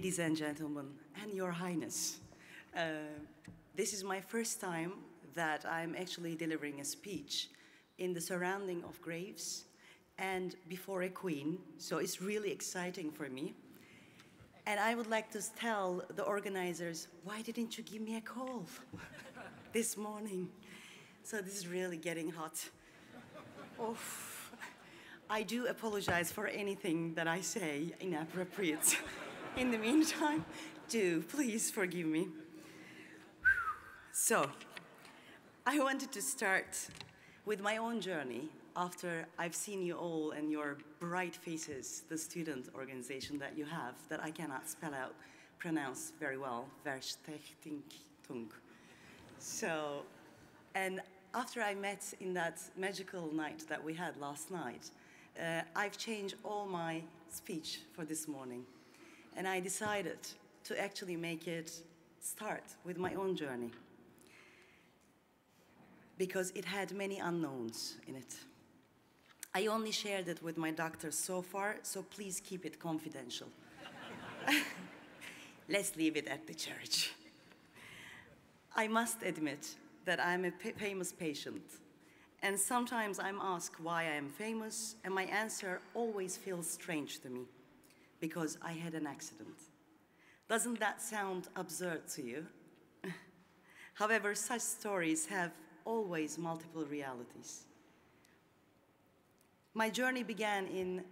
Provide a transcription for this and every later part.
Ladies and gentlemen, and Your Highness, this is my first time that I'm actually delivering a speech in the surrounding of graves and before a queen, so it's really exciting for me. And I would like to tell the organizers, why didn't you give me a call this morning? So this is really getting hot. Oh, I do apologize for anything that I say inappropriate. In the meantime, do please forgive me. So, I wanted to start with my own journey after I've seen you all and your bright faces, the student organization that you have, that I cannot pronounce very well, VeerStichting. So, and after I met in that magical night that we had last night, I've changed all my speech for this morning. And I decided to actually make it start with my own journey, because it had many unknowns in it. I only shared it with my doctor so far, so please keep it confidential. Let's leave it at the church. I must admit that I'm a famous patient, and sometimes I'm asked why I am famous, and my answer always feels strange to me, because I had an accident. Doesn't that sound absurd to you? However, such stories have always multiple realities. My journey began in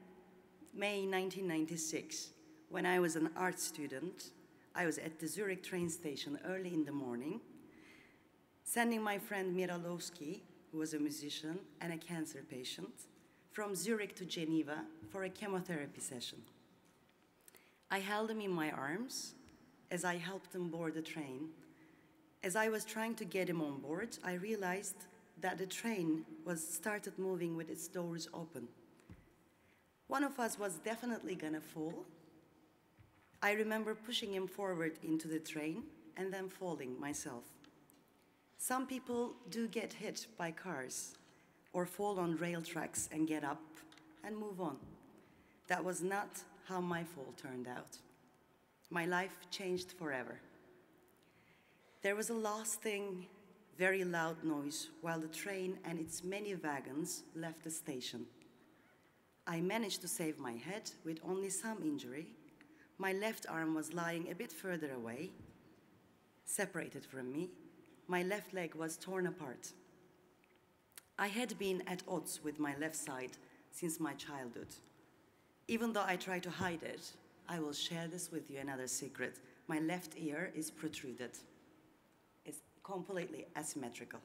May 1996, when I was an art student. I was at the Zurich train station early in the morning, sending my friend Miralowski, who was a musician and a cancer patient, from Zurich to Geneva for a chemotherapy session. I held him in my arms as I helped him board the train. As I was trying to get him on board, I realized that the train started moving with its doors open. One of us was definitely gonna fall. I remember pushing him forward into the train and then falling myself. Some people do get hit by cars or fall on rail tracks and get up and move on. That was not how my fall turned out. My life changed forever. There was a lasting, very loud noise while the train and its many wagons left the station. I managed to save my head with only some injury. My left arm was lying a bit further away, separated from me. My left leg was torn apart. I had been at odds with my left side since my childhood. Even though I try to hide it, I will share this with you, another secret. My left ear is protruded. It's completely asymmetrical.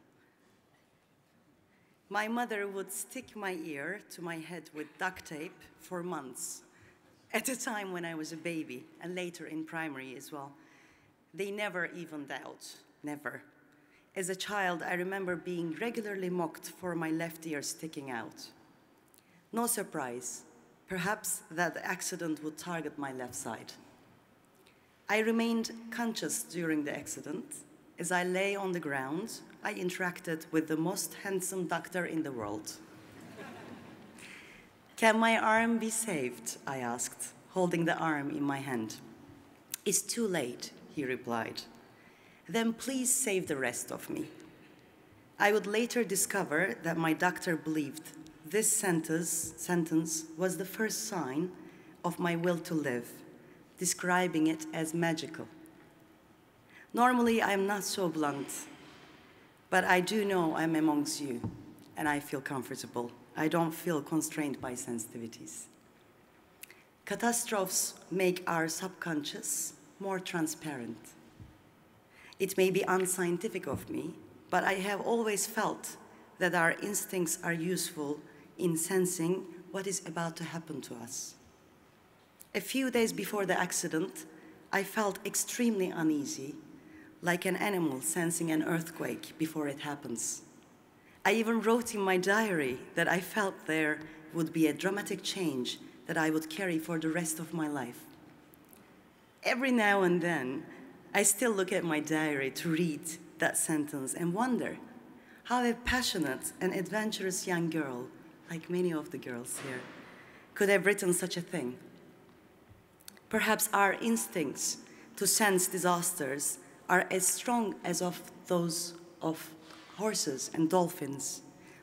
My mother would stick my ear to my head with duct tape for months, at a time when I was a baby, and later in primary as well. They never evened out, never. As a child, I remember being regularly mocked for my left ear sticking out. No surprise. Perhaps that the accident would target my left side. I remained conscious during the accident. As I lay on the ground, I interacted with the most handsome doctor in the world. Can my arm be saved? I asked, holding the arm in my hand. It's too late, he replied. Then please save the rest of me. I would later discover that my doctor believed this sentence was the first sign of my will to live, describing it as magical. Normally, I'm not so blunt, but I do know I'm amongst you, and I feel comfortable. I don't feel constrained by sensitivities. Catastrophes make our subconscious more transparent. It may be unscientific of me, but I have always felt that our instincts are useful in sensing what is about to happen to us. A few days before the accident, I felt extremely uneasy, like an animal sensing an earthquake before it happens. I even wrote in my diary that I felt there would be a dramatic change that I would carry for the rest of my life. Every now and then, I still look at my diary to read that sentence and wonder how a passionate and adventurous young girl, like many of the girls here, could have written such a thing. Perhaps our instincts to sense disasters are as strong as of those of horses and dolphins,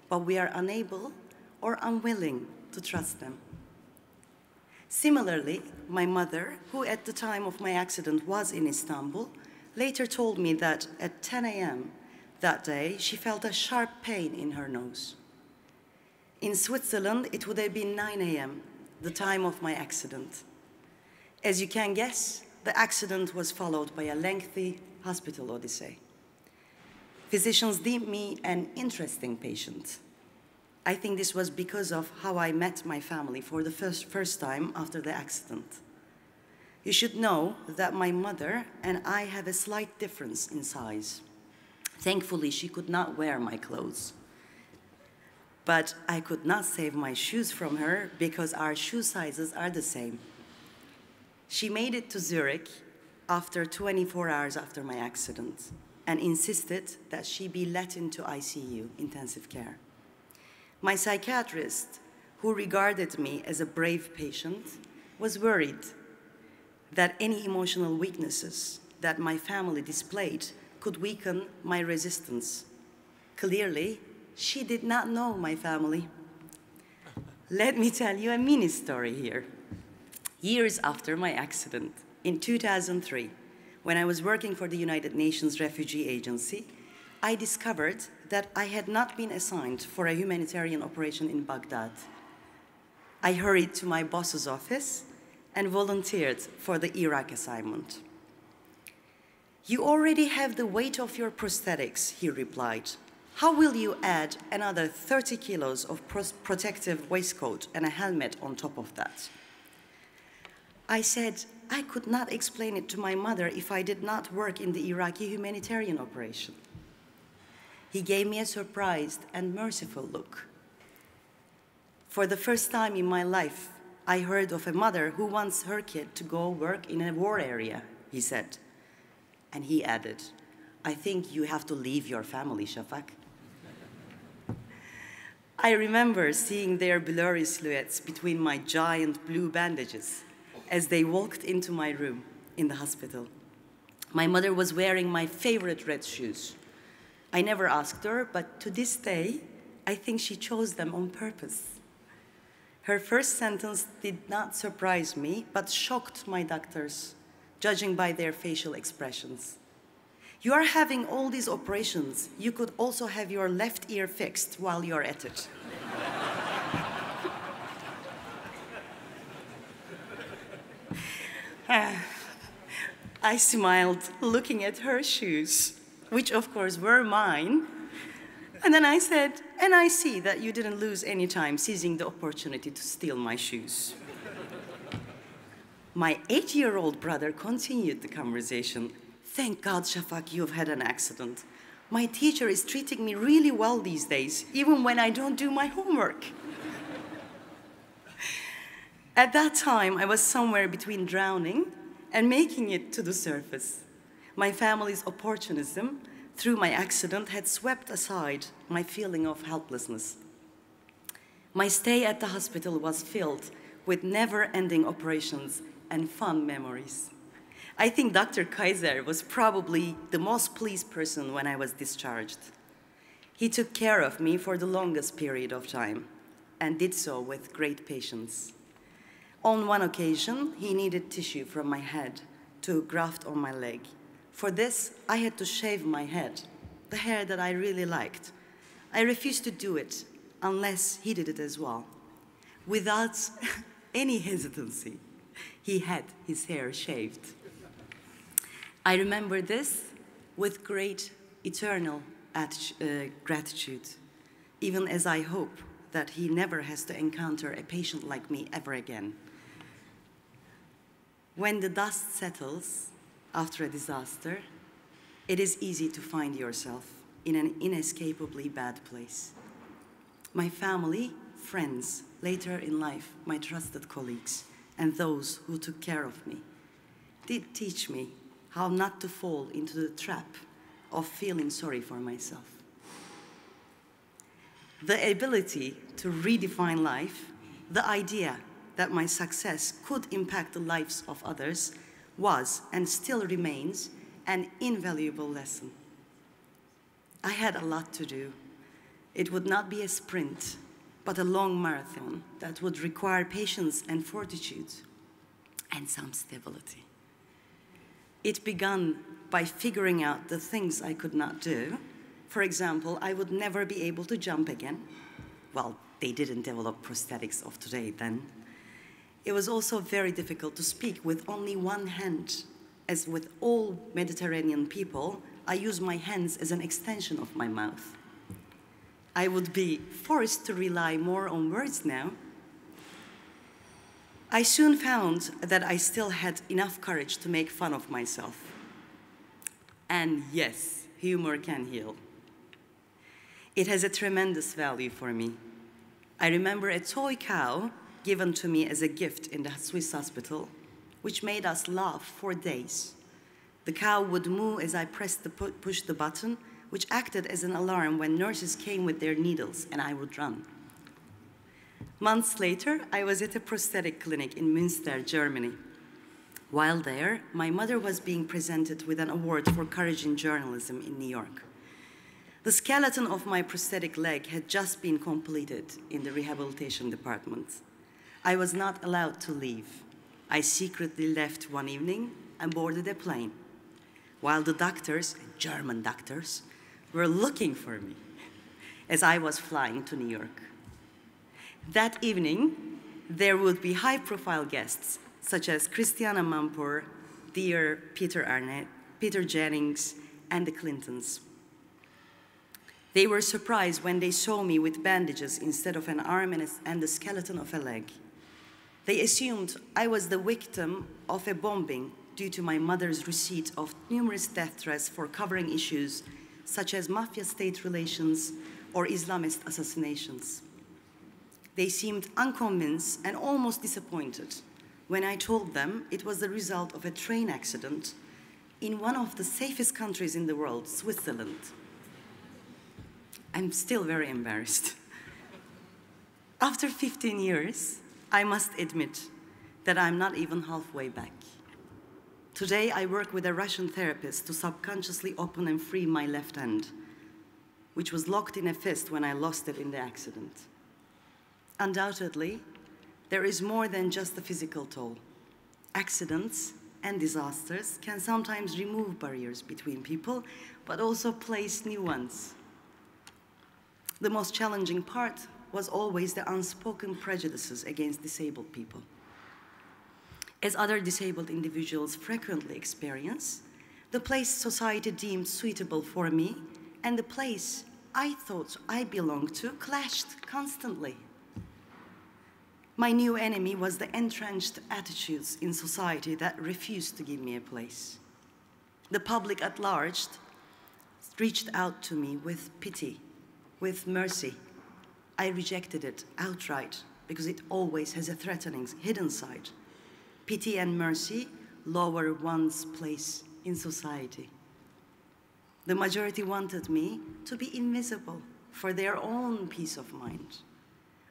but we are unable or unwilling to trust them. Similarly, my mother, who at the time of my accident was in Istanbul, later told me that at 10 a.m. that day, she felt a sharp pain in her nose. In Switzerland, it would have been 9 a.m., the time of my accident. As you can guess, the accident was followed by a lengthy hospital odyssey. Physicians deemed me an interesting patient. I think this was because of how I met my family for the first time after the accident. You should know that my mother and I have a slight difference in size. Thankfully, she could not wear my clothes. But I could not save my shoes from her because our shoe sizes are the same. She made it to Zurich after 24 hours after my accident and insisted that she be let into ICU, intensive care. My psychiatrist, who regarded me as a brave patient, was worried that any emotional weaknesses that my family displayed could weaken my resistance. Clearly, she did not know my family. Let me tell you a mini story here. Years after my accident, in 2003, when I was working for the United Nations Refugee Agency, I discovered that I had not been assigned for a humanitarian operation in Baghdad. I hurried to my boss's office and volunteered for the Iraq assignment. "You already have the weight of your prosthetics," he replied. "How will you add another 30 kilos of protective waistcoat and a helmet on top of that?" I said I could not explain it to my mother if I did not work in the Iraqi humanitarian operation. He gave me a surprised and merciful look. For the first time in my life, I heard of a mother who wants her kid to go work in a war area, he said. And he added, "I think you have to leave your family, Şafak." I remember seeing their blurry silhouettes between my giant blue bandages as they walked into my room in the hospital. My mother was wearing my favorite red shoes. I never asked her, but to this day, I think she chose them on purpose. Her first sentence did not surprise me, but shocked my doctors, judging by their facial expressions. "You are having all these operations. You could also have your left ear fixed while you're at it." I smiled, looking at her shoes, which of course were mine. And then I said, "And I see that you didn't lose any time seizing the opportunity to steal my shoes." My 8-year-old brother continued the conversation. "Thank God, Şafak, you've had an accident. My teacher is treating me really well these days, even when I don't do my homework." At that time, I was somewhere between drowning and making it to the surface. My family's opportunism through my accident had swept aside my feeling of helplessness. My stay at the hospital was filled with never-ending operations and fun memories. I think Dr. Kaiser was probably the most pleased person when I was discharged. He took care of me for the longest period of time and did so with great patience. On one occasion, he needed tissue from my head to graft on my leg. For this, I had to shave my head, the hair that I really liked. I refused to do it unless he did it as well. Without any hesitancy, he had his hair shaved. I remember this with great eternal gratitude, even as I hope that he never has to encounter a patient like me ever again. When the dust settles after a disaster, it is easy to find yourself in an inescapably bad place. My family, friends, later in life, my trusted colleagues, and those who took care of me, did teach me how not to fall into the trap of feeling sorry for myself. The ability to redefine life, the idea that my success could impact the lives of others was, and still remains, an invaluable lesson. I had a lot to do. It would not be a sprint, but a long marathon that would require patience and fortitude, and some stability. It began by figuring out the things I could not do. For example, I would never be able to jump again. Well, they didn't develop prosthetics of today then. It was also very difficult to speak with only one hand. As with all Mediterranean people, I use my hands as an extension of my mouth. I would be forced to rely more on words now. I soon found that I still had enough courage to make fun of myself. And yes, humor can heal. It has a tremendous value for me. I remember a toy cow given to me as a gift in the Swiss hospital, which made us laugh for days. The cow would moo as I pressed the push the button, which acted as an alarm when nurses came with their needles, and I would run. Months later, I was at a prosthetic clinic in Münster, Germany. While there, my mother was being presented with an award for courage in journalism in New York. The skeleton of my prosthetic leg had just been completed in the rehabilitation department. I was not allowed to leave. I secretly left one evening and boarded a plane, while the doctors, German doctors, were looking for me as I was flying to New York. That evening, there would be high-profile guests, such as Christiana Mampour, dear Peter Arnett, Peter Jennings, and the Clintons. They were surprised when they saw me with bandages instead of an arm and the skeleton of a leg. They assumed I was the victim of a bombing due to my mother's receipt of numerous death threats for covering issues such as mafia-state relations or Islamist assassinations. They seemed unconvinced and almost disappointed when I told them it was the result of a train accident in one of the safest countries in the world, Switzerland. I'm still very embarrassed. After 15 years, I must admit that I'm not even halfway back. Today, I work with a Russian therapist to subconsciously open and free my left hand, which was locked in a fist when I lost it in the accident. Undoubtedly, there is more than just the physical toll. Accidents and disasters can sometimes remove barriers between people, but also place new ones. The most challenging part was always the unspoken prejudices against disabled people. As other disabled individuals frequently experience, the place society deemed suitable for me and the place I thought I belonged to clashed constantly. My new enemy was the entrenched attitudes in society that refused to give me a place. The public at large reached out to me with pity, with mercy. I rejected it outright because it always has a threatening hidden side. Pity and mercy lower one's place in society. The majority wanted me to be invisible for their own peace of mind.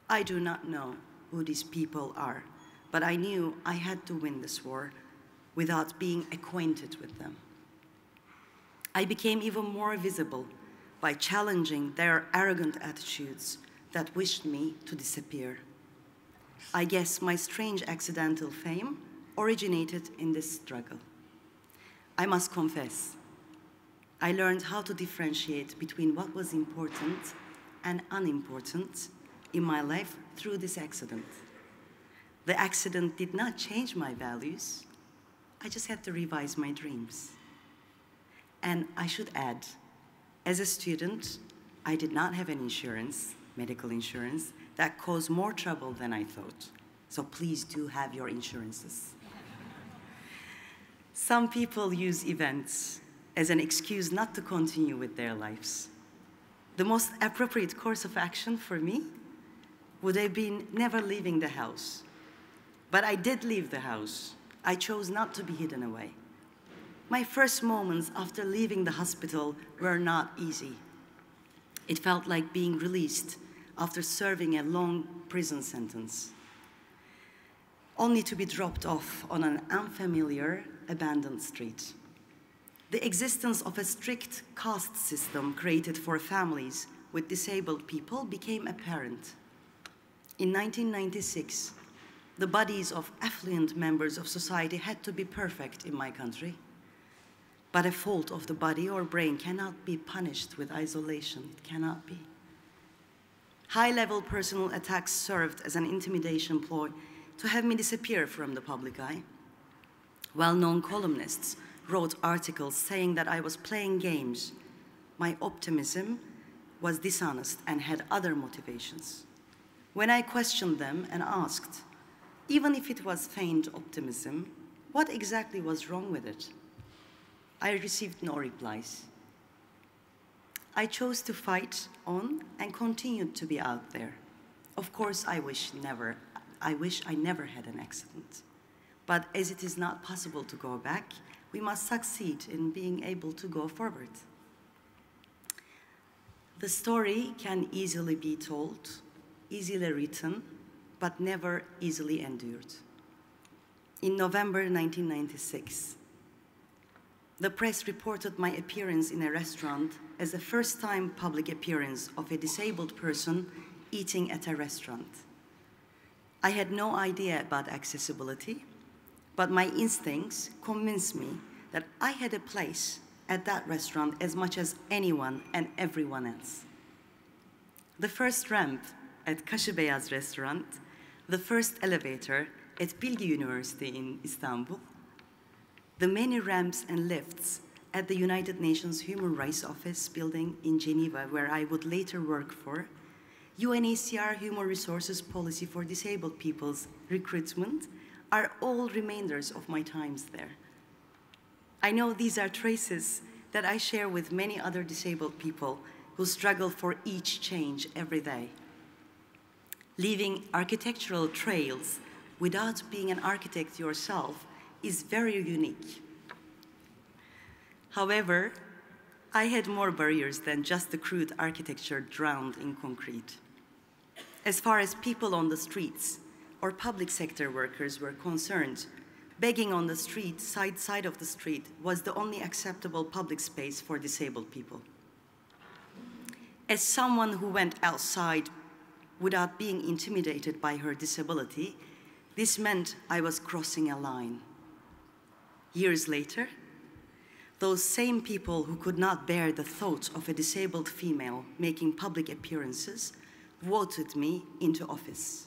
I do not know who these people are, but I knew I had to win this war without being acquainted with them. I became even more visible by challenging their arrogant attitudes that wished me to disappear. I guess my strange accidental fame originated in this struggle. I must confess, I learned how to differentiate between what was important and unimportant in my life through this accident. The accident did not change my values. I just had to revise my dreams. And I should add, as a student, I did not have an insurance, medical insurance, that caused more trouble than I thought. So please do have your insurances. Some people use events as an excuse not to continue with their lives. The most appropriate course of action for me would have been never leaving the house. But I did leave the house. I chose not to be hidden away. My first moments after leaving the hospital were not easy. It felt like being released after serving a long prison sentence. only to be dropped off on an unfamiliar, abandoned street. The existence of a strict caste system created for families with disabled people became apparent. In 1996, the bodies of affluent members of society had to be perfect in my country. But a fault of the body or brain cannot be punished with isolation. It cannot be. High-level personal attacks served as an intimidation ploy to have me disappear from the public eye. Well-known columnists wrote articles saying that I was playing games. My optimism was dishonest and had other motivations. When I questioned them and asked, even if it was feigned optimism, what exactly was wrong with it? I received no replies. I chose to fight on and continued to be out there. Of course, I wish I never had an accident. But as it is not possible to go back, we must succeed in being able to go forward. The story can easily be told, easily written, but never easily endured. In November 1996, the press reported my appearance in a restaurant as the first-time public appearance of a disabled person eating at a restaurant. I had no idea about accessibility, but my instincts convinced me that I had a place at that restaurant as much as anyone and everyone else. The first ramp at Kaşıbeyaz restaurant, the first elevator at Bilgi University in Istanbul, the many ramps and lifts at the United Nations Human Rights Office building in Geneva, where I would later work for, UNHCR Human Resources Policy for Disabled People's recruitment, are all remainders of my times there. I know these are traces that I share with many other disabled people who struggle for each change every day. Leaving architectural trails without being an architect yourself is very unique. However, I had more barriers than just the crude architecture drowned in concrete. As far as people on the streets or public sector workers were concerned, begging on the street, side of the street, was the only acceptable public space for disabled people. As someone who went outside without being intimidated by her disability, this meant I was crossing a line. Years later, those same people who could not bear the thought of a disabled female making public appearances voted me into office.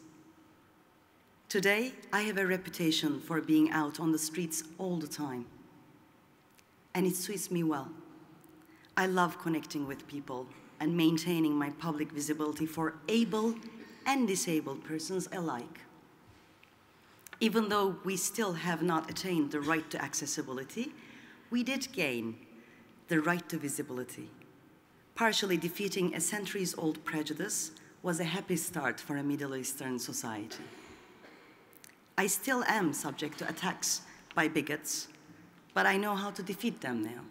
Today, I have a reputation for being out on the streets all the time, and it suits me well. I love connecting with people and maintaining my public visibility for able and disabled persons alike. Even though we still have not attained the right to accessibility, we did gain the right to visibility. Partially defeating a centuries-old prejudice was a happy start for a Middle Eastern society. I still am subject to attacks by bigots, but I know how to defeat them now.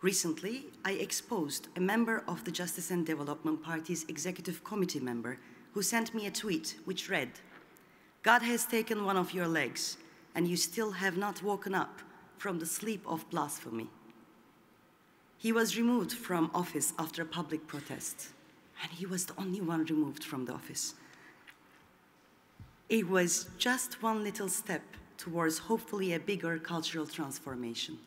Recently, I exposed a member of the Justice and Development Party's executive committee member who sent me a tweet which read, "God has taken one of your legs, and you still have not woken up from the sleep of blasphemy." He was removed from office after a public protest, and he was the only one removed from the office. It was just one little step towards hopefully a bigger cultural transformation.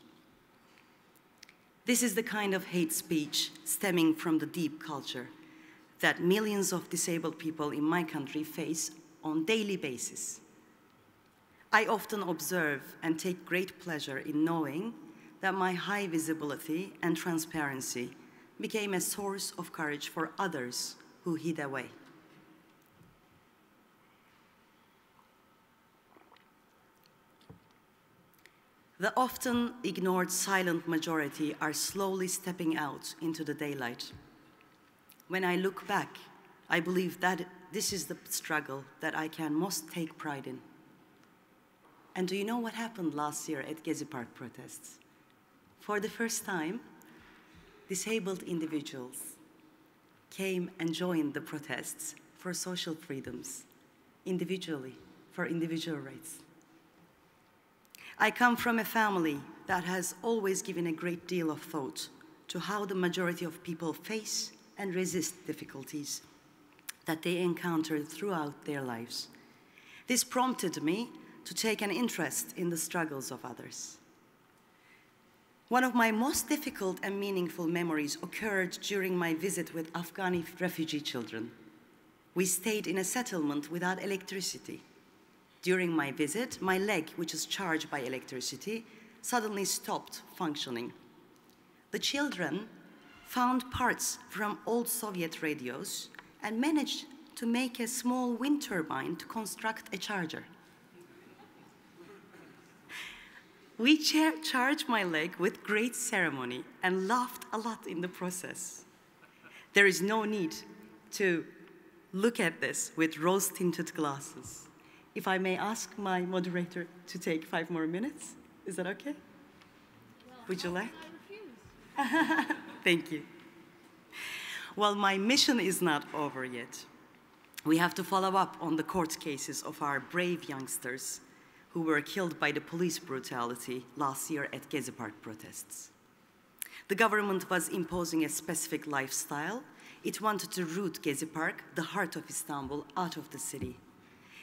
This is the kind of hate speech stemming from the deep culture that millions of disabled people in my country face on a daily basis. I often observe and take great pleasure in knowing that my high visibility and transparency became a source of courage for others who hid away. The often ignored silent majority are slowly stepping out into the daylight. When I look back, I believe that this is the struggle that I can most take pride in. And do you know what happened last year at Gezi Park protests? For the first time, disabled individuals came and joined the protests for social freedoms, individually, for individual rights. I come from a family that has always given a great deal of thought to how the majority of people face and resist difficulties that they encounter throughout their lives. This prompted me to take an interest in the struggles of others. One of my most difficult and meaningful memories occurred during my visit with Afghani refugee children. We stayed in a settlement without electricity. During my visit, my leg, which is charged by electricity, suddenly stopped functioning. The children found parts from old Soviet radios and managed to make a small wind turbine to construct a charger. We charged my leg with great ceremony and laughed a lot in the process. There is no need to look at this with rose-tinted glasses. If I may ask my moderator to take 5 more minutes, is that okay? Well, would you like? I refuse. Thank you. Well, my mission is not over yet. We have to follow up on the court cases of our brave youngsters who were killed by the police brutality last year at Gezi Park protests. The government was imposing a specific lifestyle. It wanted to root Gezi Park, the heart of Istanbul, out of the city.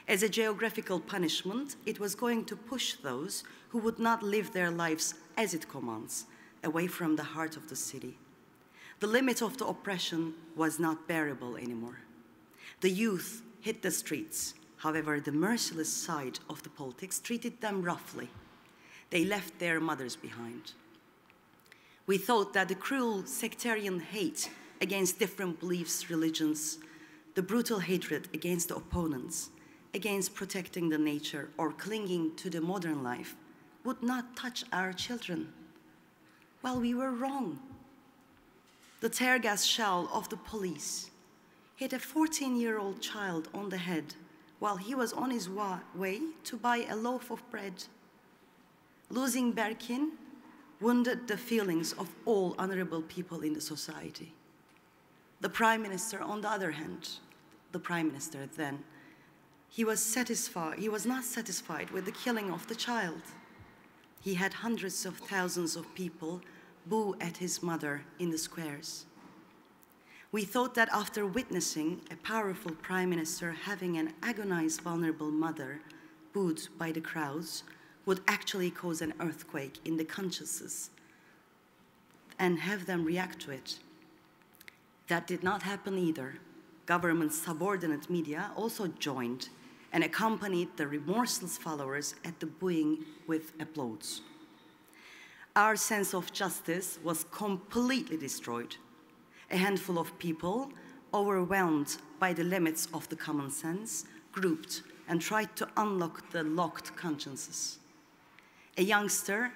As a geographical punishment, it was going to push those who would not live their lives as it commands, away from the heart of the city. The limit of the oppression was not bearable anymore. The youth hit the streets. However, the merciless side of the politics treated them roughly. They left their mothers behind. We thought that the cruel sectarian hate against different beliefs, religions, the brutal hatred against the opponents, against protecting the nature or clinging to the modern life would not touch our children. Well, we were wrong. The tear gas shell of the police hit a 14-year-old child on the head while he was on his way to buy a loaf of bread. Losing Berkin wounded the feelings of all honorable people in the society. The Prime Minister, on the other hand, the Prime Minister then, he was not satisfied with the killing of the child. He had hundreds of thousands of people boo at his mother in the squares. We thought that after witnessing a powerful prime minister having an agonized, vulnerable mother booed by the crowds would actually cause an earthquake in the consciences and have them react to it. That did not happen either. Government subordinate media also joined and accompanied the remorseless followers at the booing with applause. Our sense of justice was completely destroyed. A handful of people, overwhelmed by the limits of the common sense, grouped and tried to unlock the locked consciences. A youngster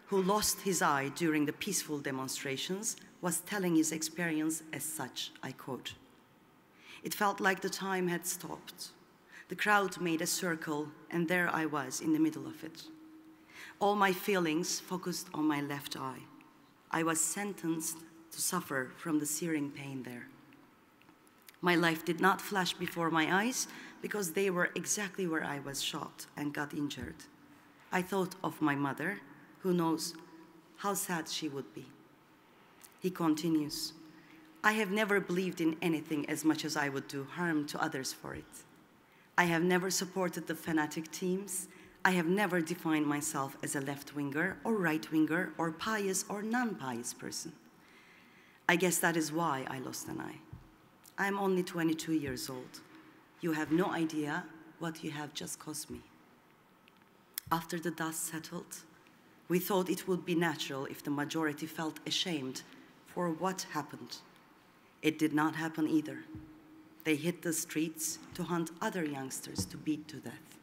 who lost his eye during the peaceful demonstrations was telling his experience as such, I quote, "It felt like the time had stopped. The crowd made a circle, and there I was in the middle of it. All my feelings focused on my left eye. I was sentenced to suffer from the searing pain there. My life did not flash before my eyes because they were exactly where I was shot and got injured. I thought of my mother, who knows how sad she would be." He continues, "I have never believed in anything as much as I would do harm to others for it. I have never supported the fanatic teams. I have never defined myself as a left-winger or right-winger or pious or non-pious person. I guess that is why I lost an eye. I'm only 22 years old. You have no idea what you have just cost me." After the dust settled, we thought it would be natural if the majority felt ashamed for what happened. It did not happen either. They hit the streets to hunt other youngsters to beat to death.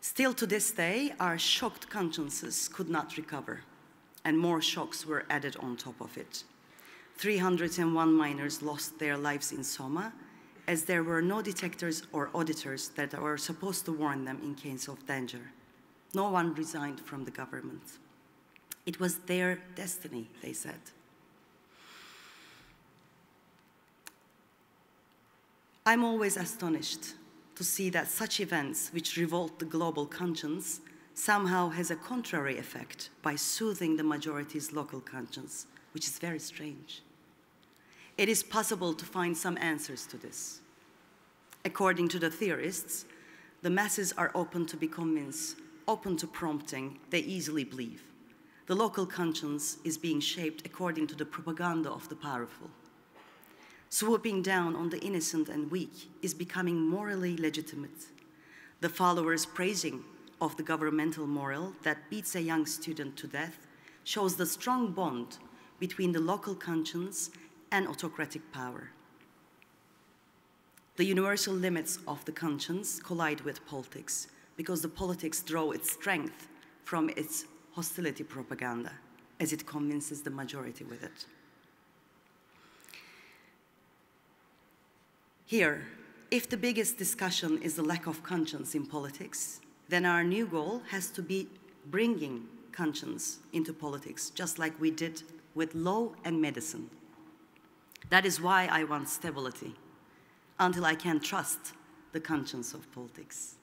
Still to this day, our shocked consciences could not recover, and more shocks were added on top of it. 301 miners lost their lives in Soma, as there were no detectors or auditors that were supposed to warn them in case of danger. No one resigned from the government. It was their destiny, they said. I'm always astonished to see that such events which revolt the global conscience somehow has a contrary effect by soothing the majority's local conscience, which is very strange. It is possible to find some answers to this. According to the theorists, the masses are open to be convinced, open to prompting, they easily believe. The local conscience is being shaped according to the propaganda of the powerful. Swooping down on the innocent and weak is becoming morally legitimate. The followers' praising of the governmental moral that beats a young student to death shows the strong bond between the local conscience and autocratic power. The universal limits of the conscience collide with politics because the politics draw its strength from its hostility propaganda as it convinces the majority with it. Here, if the biggest discussion is the lack of conscience in politics, then our new goal has to be bringing conscience into politics, just like we did with law and medicine. That is why I want stability, until I can trust the conscience of politics.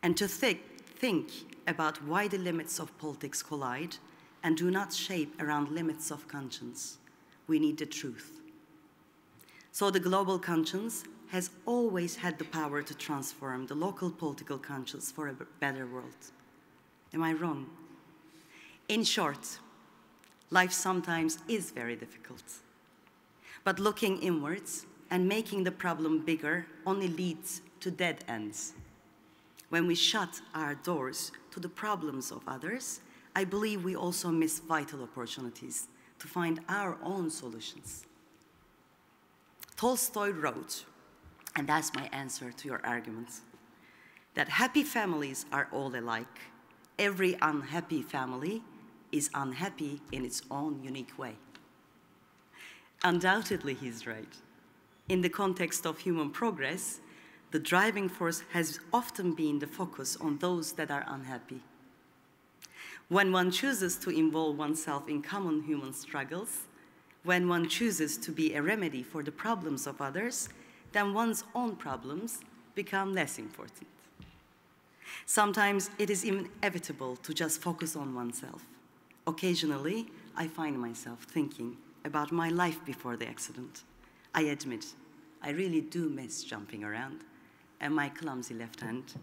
And to think about why the limits of politics collide and do not shape around limits of conscience. We need the truth. So the global conscience has always had the power to transform the local political conscience for a better world. Am I wrong? In short, life sometimes is very difficult. But looking inwards and making the problem bigger only leads to dead ends. When we shut our doors to the problems of others, I believe we also miss vital opportunities to find our own solutions. Tolstoy wrote, and that's my answer to your argument, that happy families are all alike. Every unhappy family is unhappy in its own unique way. Undoubtedly, he's right. In the context of human progress, the driving force has often been the focus on those that are unhappy. When one chooses to involve oneself in common human struggles, when one chooses to be a remedy for the problems of others, then one's own problems become less important. Sometimes it is inevitable to just focus on oneself. Occasionally, I find myself thinking about my life before the accident. I admit, I really do miss jumping around and my clumsy left hand,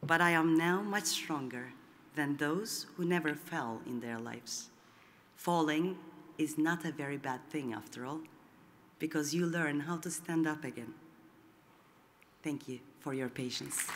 but I am now much stronger than those who never fell in their lives. Falling is not a very bad thing after all, because you learn how to stand up again. Thank you for your patience.